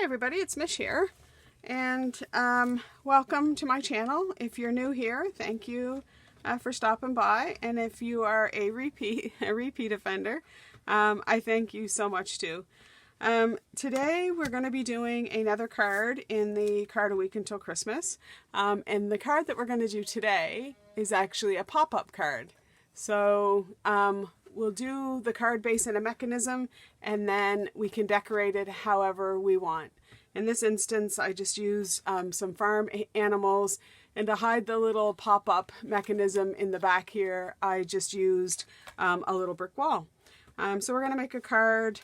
everybody, it's Mish here, and welcome to my channel. If you're new here, thank you for stopping by, and if you are a repeat offender, I thank you so much too. Today we're going to be doing another card in the Card a Week Until Christmas, and the card that we're going to do today is actually a pop-up card. So we'll do the card base and a mechanism, and then we can decorate it however we want. In this instance, I just use some farm animals, and to hide the little pop-up mechanism in the back here, I just used a little brick wall. So we're going to make a card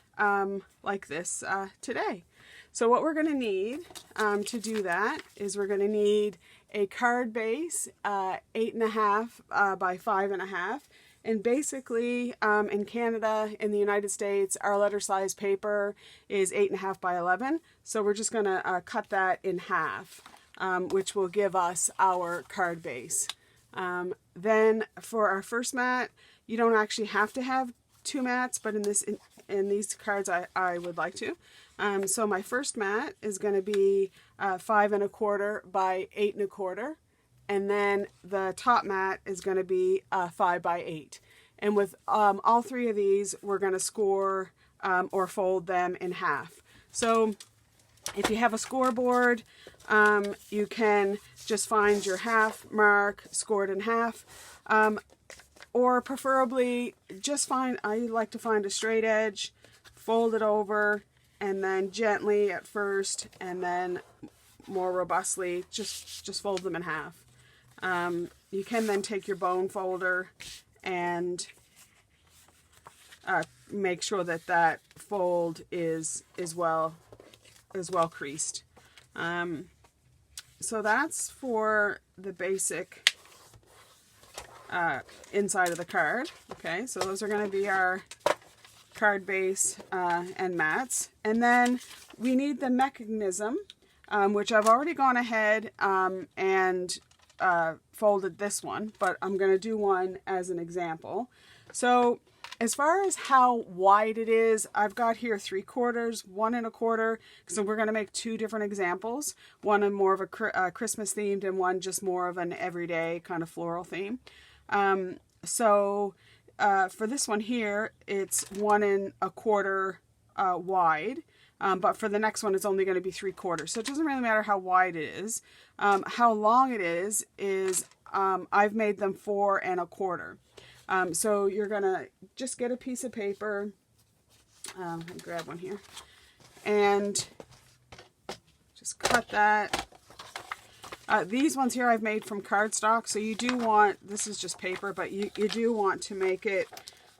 like this today. So what we're going to need to do that is we're going to need a card base 8.5 by 5.5. And basically, in Canada, in the United States, our letter size paper is 8.5 by 11. So we're just going to cut that in half, which will give us our card base. Then for our first mat, you don't actually have to have two mats, but in these cards, I would like to. So my first mat is going to be 5.25 by 8.25. And then the top mat is going to be 5 by 8. And with all three of these, we're going to score or fold them in half. So if you have a scoreboard, you can just find your half mark, score it in half. Or preferably just I like to find a straight edge, fold it over, and then gently at first, and then more robustly, just fold them in half. You can then take your bone folder and make sure that that fold is well creased. So that's for the basic inside of the card. Okay, so those are going to be our card base and mats. And then we need the mechanism, which I've already gone ahead and folded this one, but I'm going to do one as an example. So as far as how wide it is, I've got here 3/4, 1.25, so we're going to make two different examples, one in more of a Christmas themed and one just more of an everyday kind of floral theme. For this one here, it's 1.25 wide. But for the next one, it's only going to be 3/4. So it doesn't really matter how wide it is. How long it is I've made them 4.25. So you're going to just get a piece of paper. Let me grab one here. And just cut that. These ones here I've made from cardstock. So you do want, this is just paper, but you do want to make it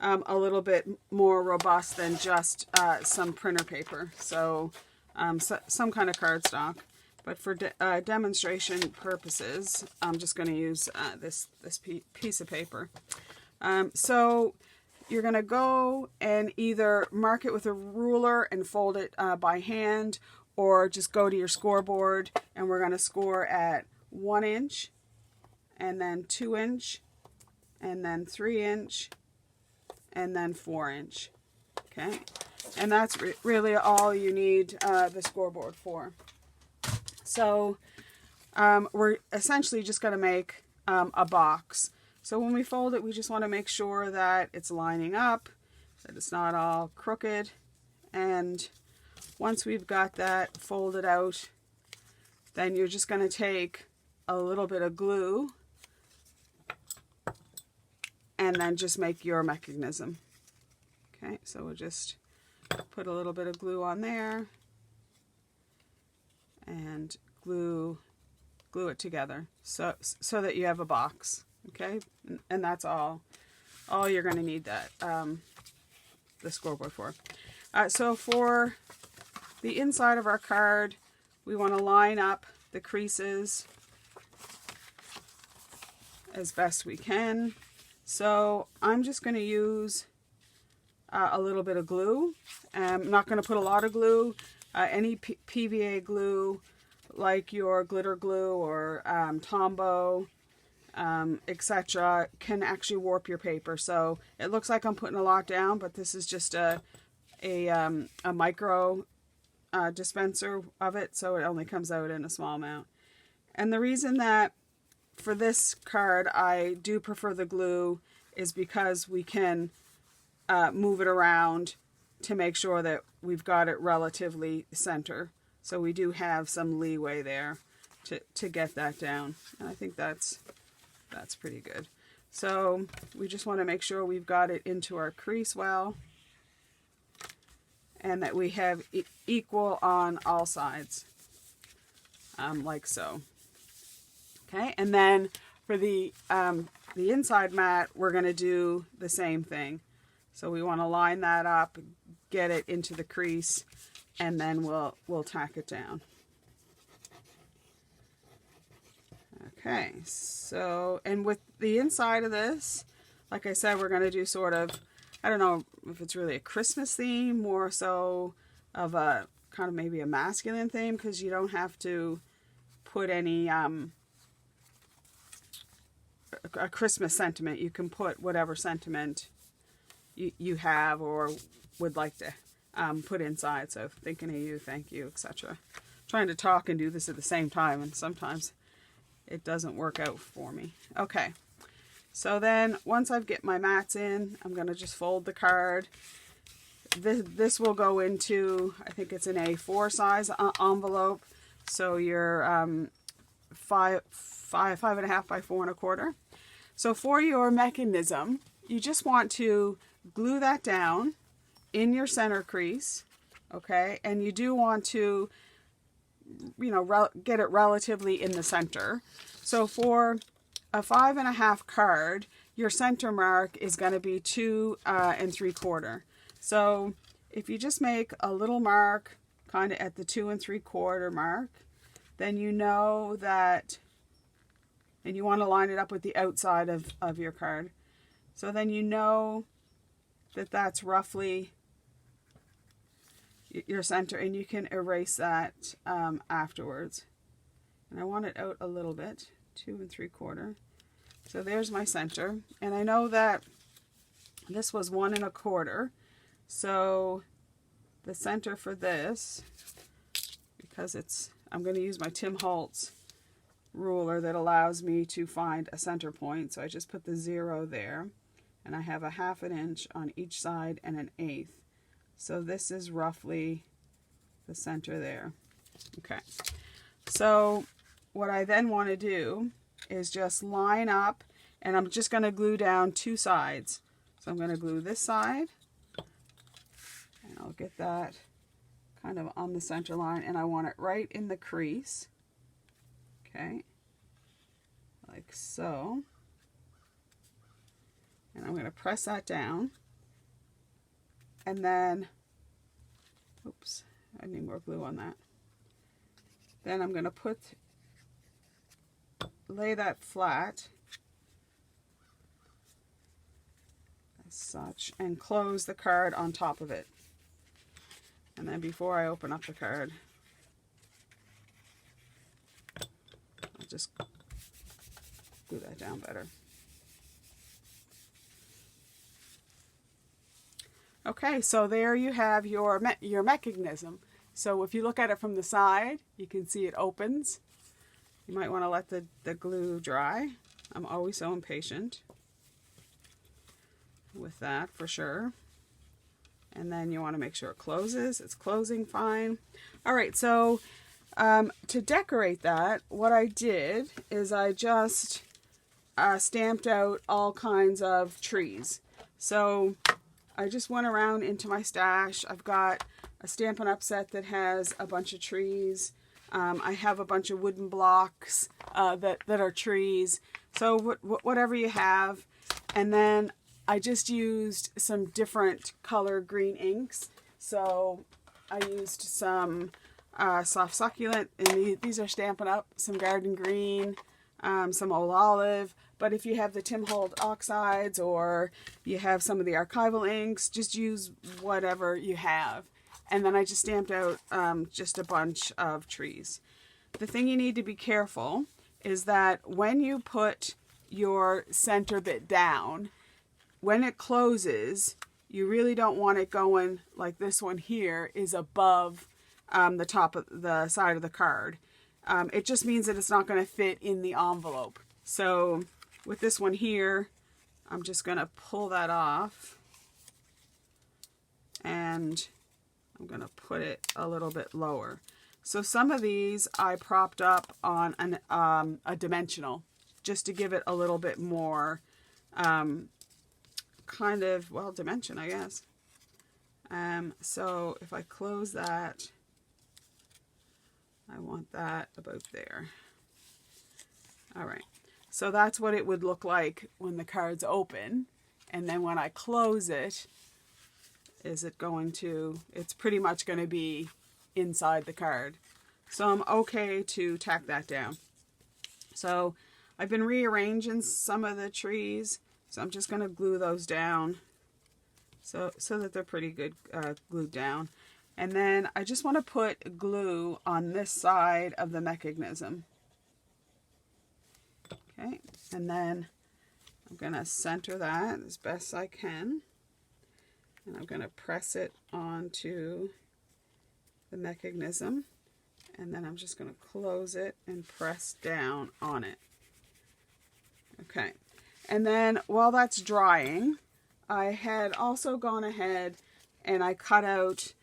a little bit more robust than just some printer paper, so some kind of cardstock. But for demonstration purposes, I'm just going to use this piece of paper. So you're going to go and either mark it with a ruler and fold it by hand, or just go to your scoreboard, and we're going to score at 1 inch, and then 2 inch, and then 3 inch, and then 4 inch. Okay, and that's really all you need the scoreboard for. So we're essentially just going to make a box. So when we fold it, we just want to make sure that it's lining up, that it's not all crooked. And once we've got that folded out, then you're just going to take a little bit of glue and then just make your mechanism. Okay, so we'll just put a little bit of glue on there and glue it together so that you have a box. Okay, and that's all you're going to need that the scoreboard for. So for the inside of our card, we want to line up the creases as best we can. So I'm just going to use a little bit of glue. I'm not going to put a lot of glue. Any PVA glue, like your glitter glue or Tombow, etc., can actually warp your paper. So it looks like I'm putting a lot down, but this is just a micro dispenser of it, so it only comes out in a small amount. And the reason that for this card I do prefer the glue is because we can move it around to make sure that we've got it relatively center. So we do have some leeway there to get that down. And I think that's pretty good. So we just want to make sure we've got it into our crease well, and that we have equal on all sides, like so. Okay, and then for the inside mat, we're going to do the same thing. So we want to line that up, get it into the crease, and then we'll tack it down. Okay, so, and with the inside of this, like I said, we're going to do sort of, I don't know if it's really a Christmas theme, more so of a kind of maybe a masculine theme, because you don't have to put any a Christmas sentiment. You can put whatever sentiment you have or would like to put inside. So thinking of you, thank you, etc. Trying to talk and do this at the same time, and sometimes it doesn't work out for me. Okay, so then once I've get my mats in, I'm going to just fold the card. This will go into, I think it's an A4 size envelope, so you're 5.5 by 4 1/4. So for your mechanism, you just want to glue that down in your center crease, okay? And you do want to, you know, get it relatively in the center. So for a 5.5 card, your center mark is going to be 2 3/4. So if you just make a little mark kind of at the 2 3/4 mark, then you know that, and you want to line it up with the outside of your card. So then you know that that's roughly your center, and you can erase that afterwards. And I want it out a little bit, 2 3/4. So there's my center, and I know that this was 1 1/4. So the center for this, because I'm going to use my Tim Holtz ruler that allows me to find a center point. So I just put the 0 there, and I have a 1/2 inch on each side and an 1/8. So this is roughly the center there. Okay, so what I then want to do is just line up, and I'm just going to glue down 2 sides. So I'm going to glue this side, and I'll get that kind of on the center line, and I want it right in the crease. Okay, like so. And I'm going to press that down. And then, oops, I need more glue on that. Then I'm going to lay that flat as such, and close the card on top of it. And then before I open up the card, I'll just glue that down better. Okay, so there you have your mechanism. So if you look at it from the side, you can see it opens. You might want to let the glue dry. I'm always so impatient with that, for sure. And then you want to make sure it closes. It's closing fine. All right, so to decorate that, what I did is I just stamped out all kinds of trees. So I just went around into my stash. I've got a Stampin' Up! Set that has a bunch of trees. I have a bunch of wooden blocks that are trees. So whatever you have. And then I just used some different color green inks. So I used some soft succulent, and these are Stampin' Up!, some garden green, some old olive. But if you have the Tim Holtz oxides, or you have some of the archival inks, just use whatever you have. And then I just stamped out just a bunch of trees. The thing you need to be careful is that when you put your center bit down, when it closes, you really don't want it going like this one here is above the top of the side of the card. It just means that it's not going to fit in the envelope. So with this one here, I'm just going to pull that off, and I'm going to put it a little bit lower. So some of these I propped up on a dimensional, just to give it a little bit more kind of, well, dimension, I guess. So if I close that, I want that about there. All right. So that's what it would look like when the card's open. And then when I close it, it's pretty much going to be inside the card. So I'm okay to tack that down. So I've been rearranging some of the trees. So I'm just going to glue those down so that they're pretty good glued down. And then I just want to put glue on this side of the mechanism. Okay, and then I'm going to center that as best I can. And I'm going to press it onto the mechanism. And then I'm just going to close it and press down on it. Okay, and then while that's drying, I had also gone ahead and I cut out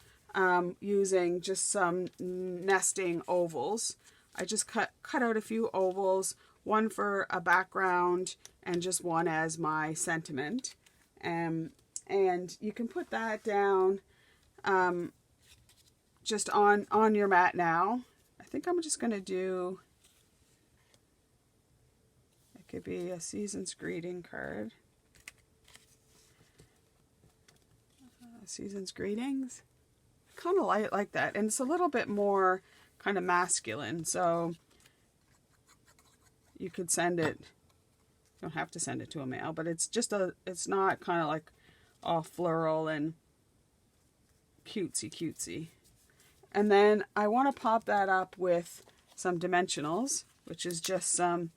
using just some nesting ovals. I just cut out a few ovals, one for a background and just one as my sentiment. And you can put that down just on your mat now. I think I'm just going to do, it could be a season's greeting card. Season's greetings. Kind of like that, and it's a little bit more kind of masculine, so you could send it, you don't have to send it to a male, but it's not kind of like all floral and cutesy. And then I want to pop that up with some dimensionals, which is just some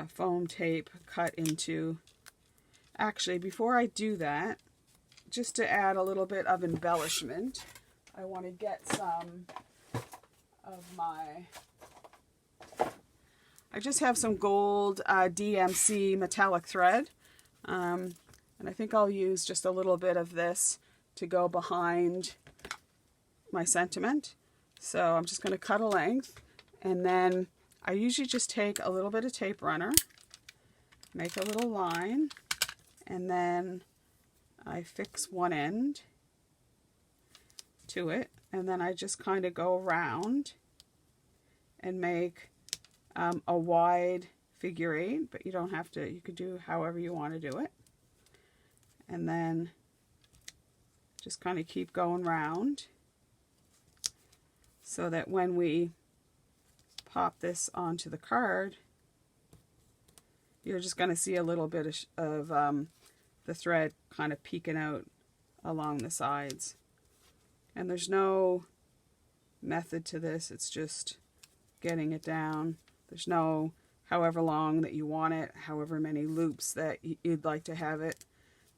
foam tape cut into, actually before I do that, just to add a little bit of embellishment, I want to get some of my, I just have some gold DMC metallic thread, and I think I'll use just a little bit of this to go behind my sentiment. So I'm just going to cut a length, and then I usually just take a little bit of tape runner, make a little line, and then I fix one end to it, and then I just kind of go around and make a wide figure 8, but you don't have to, you could do however you want to do it. And then just kind of keep going round so that when we pop this onto the card, you're just going to see a little bit of the thread kind of peeking out along the sides. And there's no method to this, it's just getting it down. There's no however long that you want it, however many loops that you'd like to have it.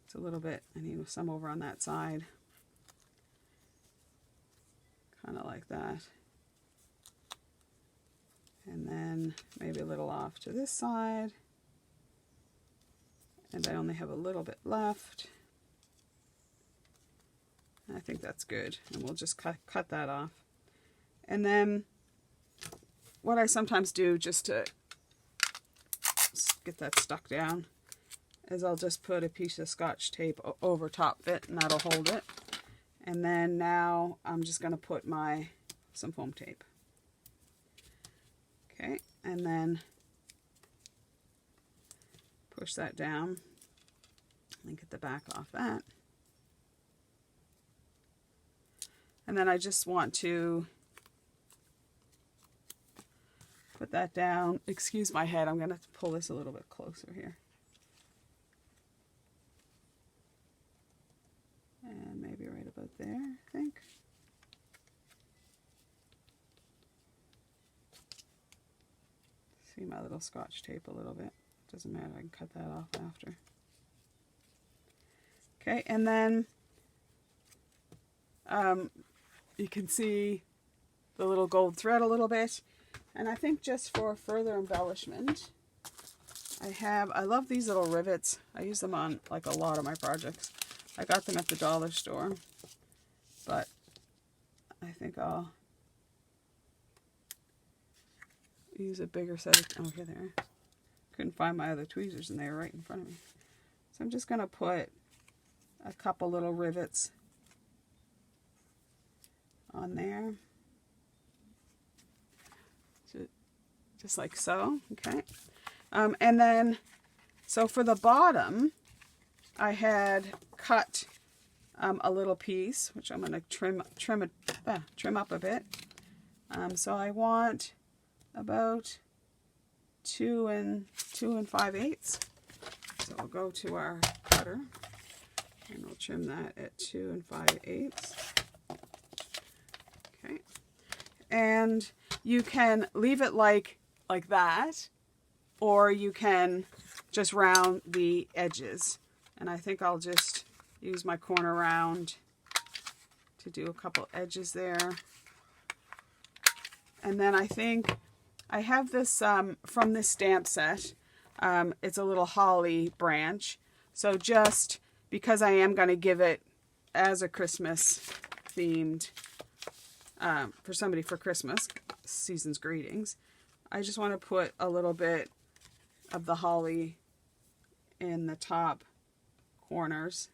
It's a little bit, I need some over on that side. Kind of like that. And then maybe a little off to this side. And I only have a little bit left. I think that's good, and we'll just cut that off. And then what I sometimes do just to get that stuck down is I'll just put a piece of Scotch tape over top of it, and that'll hold it. And then now I'm just going to put some foam tape. Okay, and then push that down and get the back off that. And then I just want to put that down. Excuse my head, I'm going to pull this a little bit closer here. And maybe right about there, I think. See my little Scotch tape a little bit. Doesn't matter, I can cut that off after. Okay, and then you can see the little gold thread a little bit. And I think just for further embellishment, I love these little rivets. I use them on like a lot of my projects. I got them at the dollar store, but I think I'll use a bigger set of, oh, here they are. Couldn't find my other tweezers and they were right in front of me. So I'm just going to put a couple little rivets on there. Just like so, okay. And then, so for the bottom, I had cut a little piece, which I'm going to trim up a bit. So I want about 2 5/8. So we'll go to our cutter and we'll trim that at 2 5/8. Okay, and you can leave it like that, or you can just round the edges. And I think I'll just use my corner round to do a couple edges there. And then I think I have this from this stamp set. It's a little holly branch. So just because I am going to give it as a Christmas themed, for somebody for Christmas, season's greetings, I just want to put a little bit of the holly in the top corners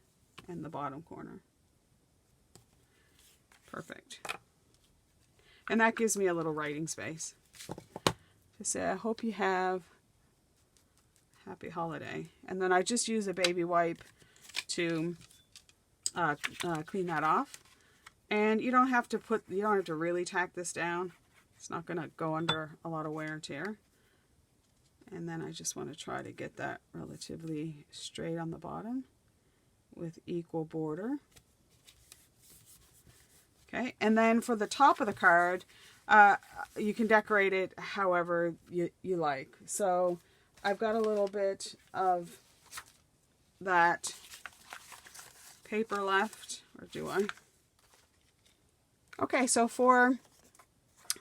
and the bottom corner. Perfect. And that gives me a little writing space to say, I hope you have a happy holiday. And then I just use a baby wipe to clean that off. And you don't have to really tack this down. It's not going to go under a lot of wear and tear. And then I just want to try to get that relatively straight on the bottom with equal border. Okay, and then for the top of the card, you can decorate it however you like. So I've got a little bit of that paper left, or do I? Okay, so for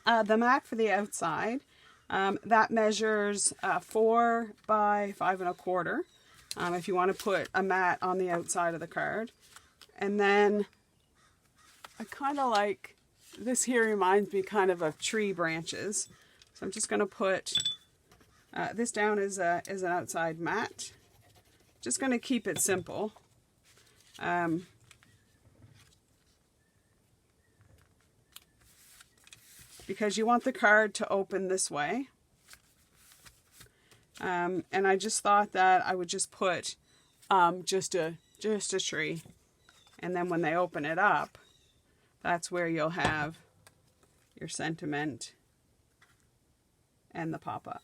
the mat for the outside, that measures 4 by 5 1/4. If you want to put a mat on the outside of the card. And then I kind of like, this here reminds me kind of tree branches. So I'm just going to put this down as an outside mat. Just going to keep it simple. Because you want the card to open this way. And I just thought that I would just put just a tree. And then when they open it up, that's where you'll have your sentiment and the pop-up.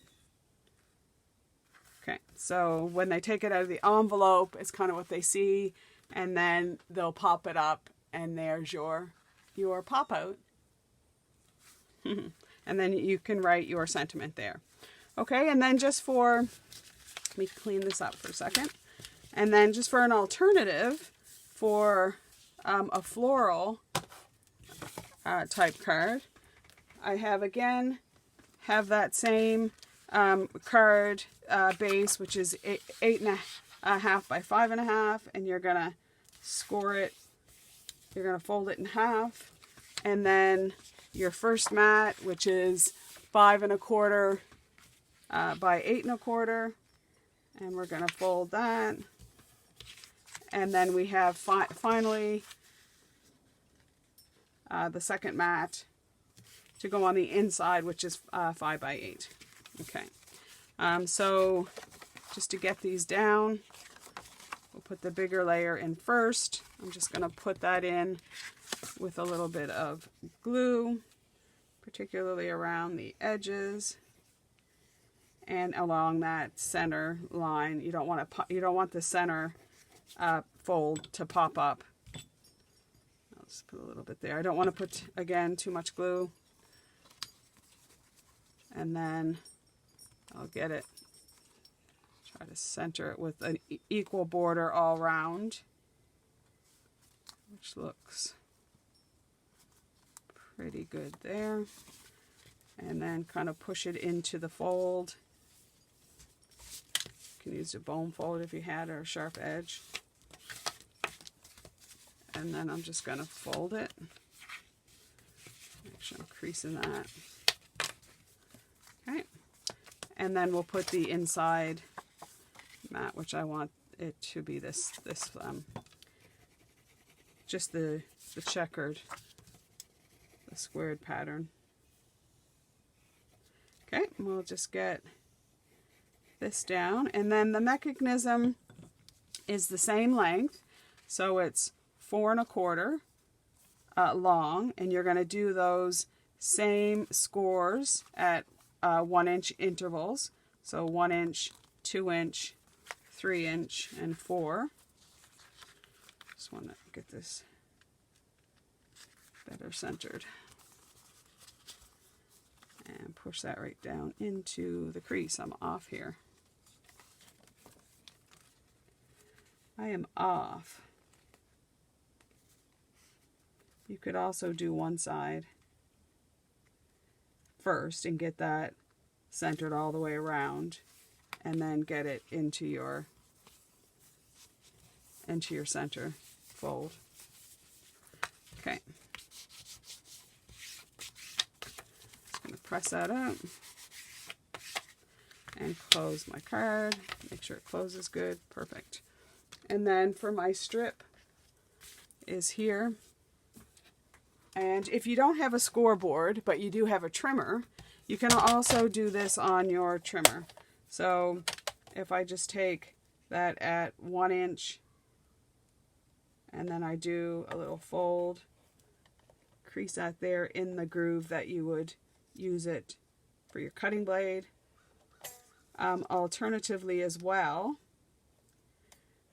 Okay, so when they take it out of the envelope, it's kind of what they see, and then they'll pop it up, and there's your pop-out. And then you can write your sentiment there. Okay, and then just for, let me clean this up for a second. And then just for an alternative for a floral type card, I have that same card base, which is 8.5 by 5.5, and you're gonna score it. You're gonna fold it in half, and then your first mat, which is 5 1/4 by 8 1/4, and we're gonna fold that. And then we have finally the second mat to go on the inside, which is 5 by 8. Okay, so just to get these down, we'll put the bigger layer in first. I'm just going to put that in with a little bit of glue, particularly around the edges and along that center line. You don't want the center fold to pop up. I'll just put a little bit there. I don't want to put, again, too much glue. And then I'll get it, try to center it with an equal border all around, which looks pretty good there. And then kind of push it into the fold. You can use a bone fold if you had, or a sharp edge. And then I'm just going to fold it. Make sure I'm creasing that. Okay. And then we'll put the inside mat, which I want it to be just the checkered, the squared pattern. Okay, and we'll just get this down, and then the mechanism is the same length, so it's 4 1/4 long, and you're going to do those same scores at 1 inch intervals, so 1 inch, 2 inch, 3 inch, and 4. Just want to get this better centered. And push that right down into the crease. I'm off here. I am off. You could also do one side first and get that centered all the way around, and then get it into your center fold. Okay. Press that up and close my card. Make sure it closes good. Perfect. And then for my strip is here. And if you don't have a scoreboard, but you do have a trimmer, you can also do this on your trimmer. So if I just take that at 1 inch, and then I do a little fold, crease that there in the groove that you would use it for your cutting blade. Alternatively as well,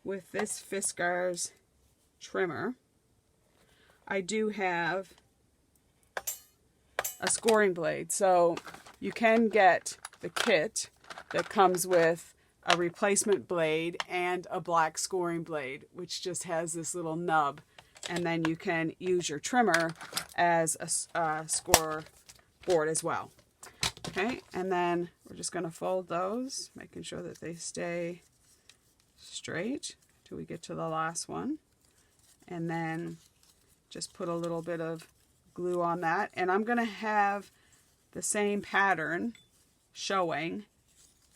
with this Fiskars trimmer, I do have a scoring blade. So you can get the kit that comes with a replacement blade and a black scoring blade, which just has this little nub, and then you can use your trimmer as a score board as well. Okay, and then we're just going to fold those, making sure that they stay straight till we get to the last one, and then just put a little bit of glue on that. And I'm going to have the same pattern showing.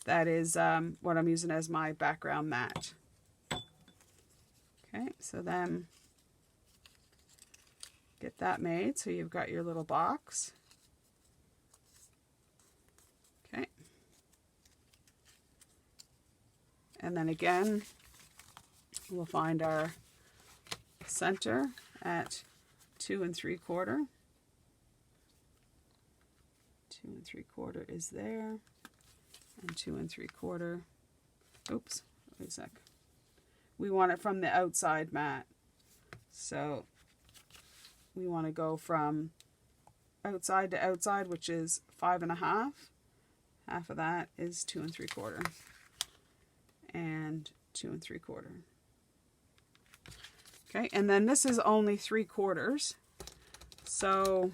That is what I'm using as my background mat. Okay, so then get that made so you've got your little box. Okay. And then again, we'll find our center at 2 3/4. 2 3/4 is there, and 2 3/4. Oops, wait a sec. We want it from the outside mat, so we want to go from outside to outside, which is 5 1/2. Half of that is 2 3/4, and 2 3/4. Okay, and then this is only 3/4. So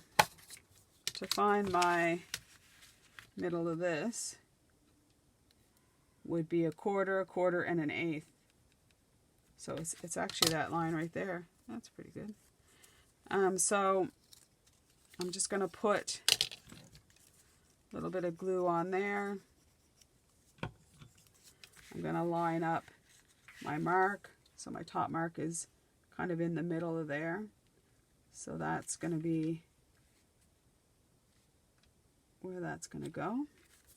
to find my middle of this would be 1/4, 1/4, and 1/8. So it's actually that line right there. That's pretty good. So I'm just going to put a little bit of glue on there. I'm going to line up my mark. So my top mark is kind of in the middle of there. So that's going to be where that's going to go.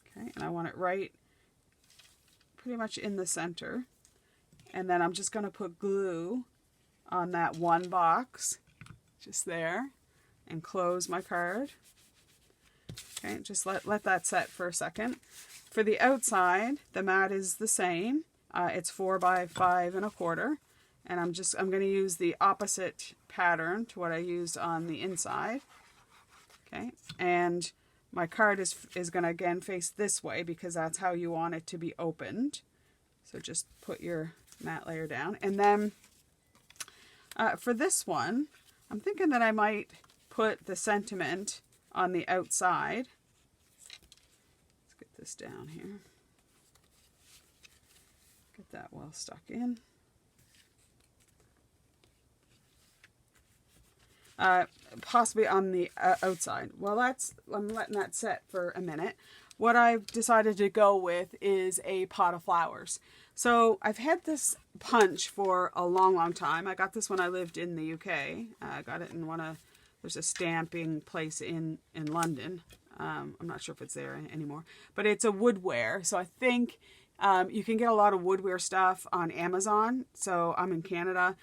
Okay, and I want it right pretty much in the center. And then I'm just going to put glue on that one box, just there, and close my card. Okay, just let that set for a second. For the outside, the mat is the same. It's 4 by 5 1/4, and I'm going to use the opposite pattern to what I used on the inside. Okay, and my card is going to again face this way because that's how you want it to be opened. So just put your mat layer down, and then for this one, I'm thinking that I might put the sentiment on the outside. Let's get this down here. Get that well stuck in. Possibly on the outside. Well, I'm letting that set for a minute. What I've decided to go with is a pot of flowers. So I've had this punch for a long time. I got this when I lived in the UK. I got it in there's a stamping place in London. I'm not sure if it's there anymore, but it's a woodware. So I think you can get a lot of woodware stuff on Amazon. So I'm in Canada.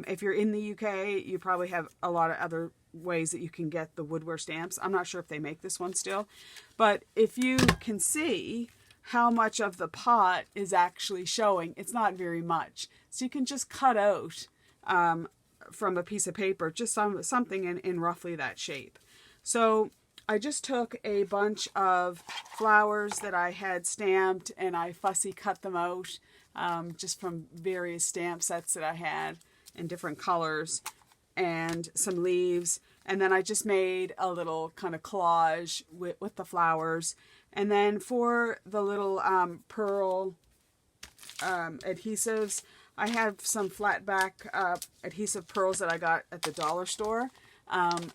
If you're in the UK, you probably have a lot of other ways that you can get the woodware stamps. I'm not sure if they make this one still, but if you can see how much of the pot is actually showing, it's not very much. So you can just cut out from a piece of paper, just something in roughly that shape. So I just took a bunch of flowers that I had stamped and I fussy cut them out just from various stamp sets that I had in different colors, and some leaves. And then I just made a little kind of collage with the flowers. And then for the little pearl adhesives, I have some flat back adhesive pearls that I got at the dollar store.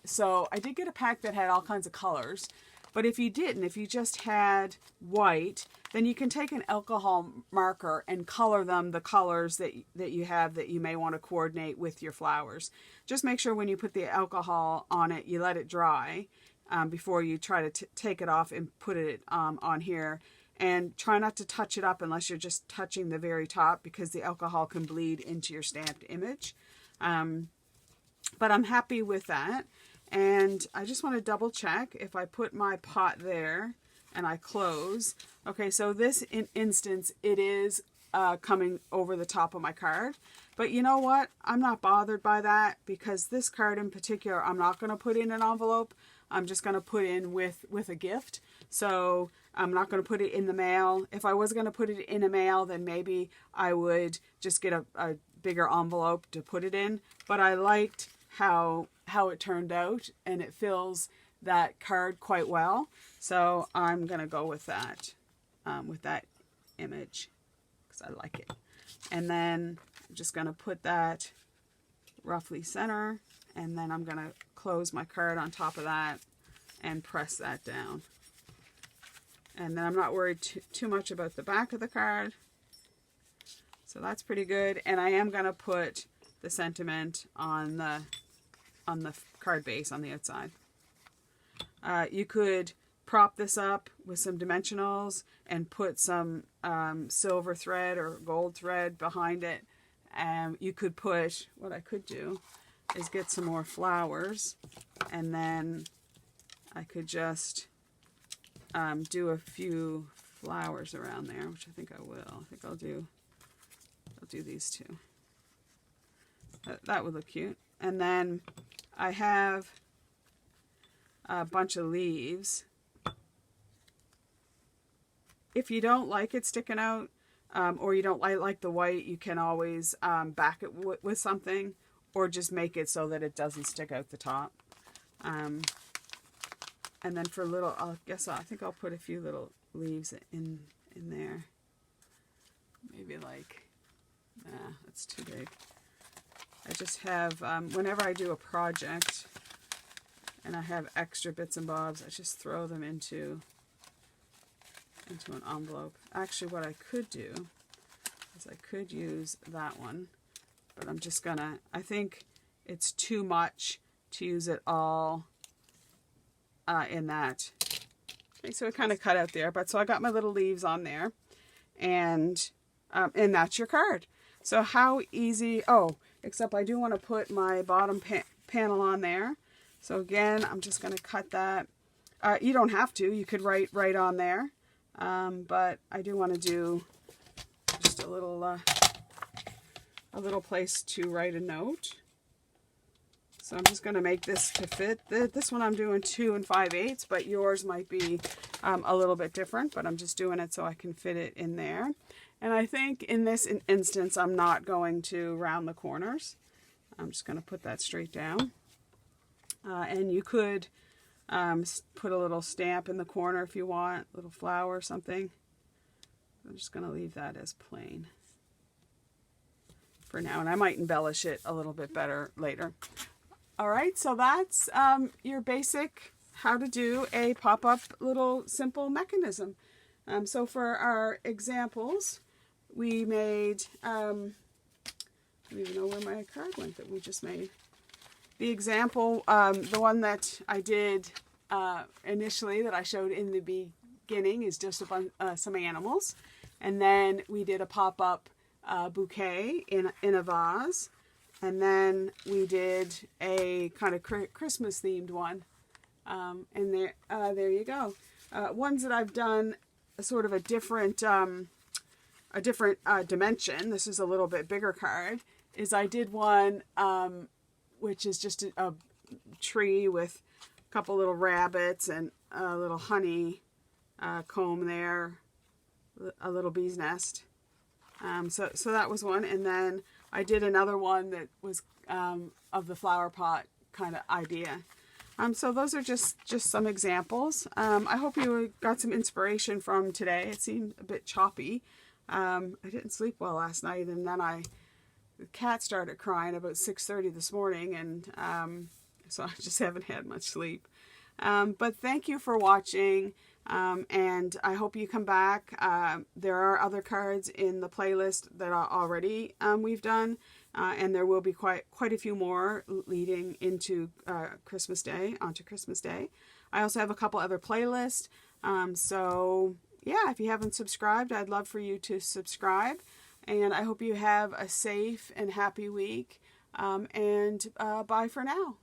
So I did get a pack that had all kinds of colors. But if you didn't, if you just had white, then you can take an alcohol marker and color them the colors that you have that you may want to coordinate with your flowers. Just make sure when you put the alcohol on it, you let it dry before you try to take it off and put it on here. And try not to touch it up unless you're just touching the very top, because the alcohol can bleed into your stamped image. But I'm happy with that. And I just want to double check if I put my pot there and I close. Okay, so this instance, it is coming over the top of my card. But you know what? I'm not bothered by that, because this card in particular, I'm not going to put in an envelope. I'm just going to put in with a gift. So I'm not going to put it in the mail. If I was going to put it in a mail, then maybe I would just get a bigger envelope to put it in. But I liked how it turned out, and it fills that card quite well. So I'm going to go with that image, because I like it. And then I'm just going to put that roughly center, and then I'm going to close my card on top of that and press that down. And then I'm not worried too much about the back of the card. So that's pretty good. And I am going to put the sentiment on the card base on the outside. You could prop this up with some dimensionals and put some silver thread or gold thread behind it. You could put, what I could do is get some more flowers, and then I could just do a few flowers around there, which I think I will. I think I'll do these two. That would look cute. And then I have a bunch of leaves. If you don't like it sticking out, or you don't like the white, you can always back it with something, or just make it so that it doesn't stick out the top. And then for little, I think I'll put a few little leaves in there. Maybe like, nah, that's too big. I just have, whenever I do a project and I have extra bits and bobs, I just throw them into an envelope. Actually, what I could do is I could use that one, but I'm just gonna, I think it's too much to use it all in that. Okay, so it kind of cut out there, but so I got my little leaves on there, and that's your card. So how easy, except I do want to put my bottom panel on there. So again, I'm just going to cut that. You don't have to, you could write right on there, but I do want to do just a little place to write a note. So I'm just going to make this to fit. This one I'm doing 2 5/8, but yours might be a little bit different, but I'm just doing it so I can fit it in there. And I think in this instance, I'm not going to round the corners. I'm just going to put that straight down. And you could put a little stamp in the corner if you want, a little flower or something. I'm just going to leave that as plain for now, and I might embellish it a little bit better later. All right, so that's your basic how to do a pop-up little simple mechanism. So for our examples, we made, I don't even know where my card went that we just made. The example, the one that I did initially that I showed in the beginning is just some animals. And then we did a pop-up bouquet in a vase. And then we did a kind of Christmas themed one. And there you go. Ones that I've done sort of a different dimension. This is a little bit bigger card. Is I did one which is just a tree with a couple little rabbits and a little honey comb there, a little bee's nest. So that was one, and then I did another one that was of the flower pot kind of idea. So those are just some examples. I hope you got some inspiration from today. It seemed a bit choppy. I didn't sleep well last night, and then the cat started crying about 6:30 this morning, and so I just haven't had much sleep. But thank you for watching, and I hope you come back. There are other cards in the playlist that are already we've done, and there will be quite a few more leading into Christmas Day, onto Christmas Day. I also have a couple other playlists, so yeah, if you haven't subscribed, I'd love for you to subscribe. And I hope you have a safe and happy week. And bye for now.